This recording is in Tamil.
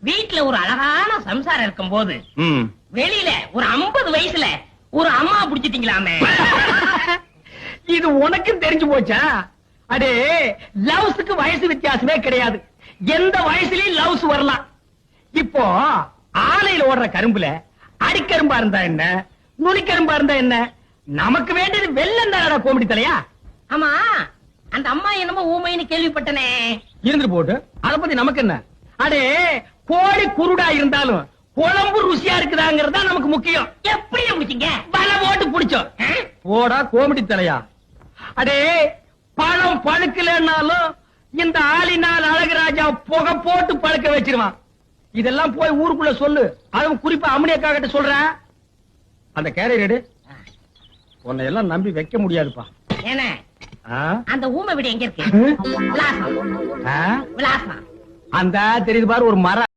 வீட்டுல ஒரு அழகான சம்சாரம் இருக்கும் போது வெளியில ஒரு 50 வயசுல ஒரு அம்மா புடிச்சிட்டீங்களாமே. இது உனக்கும் தெரிஞ்சு போச்சா? அடே, லவ்ஸுக்கு வயசு வித்தியாசமே கிடையாது. எந்த வயசுலயும் லவ்ஸ் வரலாம். இப்போ ஆலையில ஓடுற கரும்புல அடிக்கரும்பா இருந்தா என்ன, நுனிக்கரும்பா இருந்தா என்ன? நமக்கு வேண்டியது வெள்ளம் தானடா கோமடி தலையா. ஆமா, அந்த அம்மா என்னமோ ஊமைன்னு கேள்விப்பட்டனே. இருந்துட்டு போட்டு அத பத்தி நமக்கு என்ன? அடே, கோழி குருடா இருந்தாலும் குழம்பு ருசியா இருக்குதாங்கிறதா நமக்கு முக்கியம். எப்படி முடிச்சீங்க? வலை போட்டு புடிச்சோம். போடா கோமடி தலையா. அடே, பழம் பழுக்கலன்னாலும் இந்த ஆளினால் அழகுராஜா புகை போட்டு பழுக்க வச்சிருவான். இதெல்லாம் போய் ஊருக்குள்ள சொல்லு. அதுவும் குறிப்பா அம்மனியக்கா கிட்ட சொல்றேன். அந்த கேரியர் எடு. உன்னை எல்லாம் நம்பி வைக்க முடியாதுப்பா. என்ன அந்த ஊமை வீடு எங்க இருக்கு? விலாசம். அந்த தெரியுது பாரு ஒரு மரம்.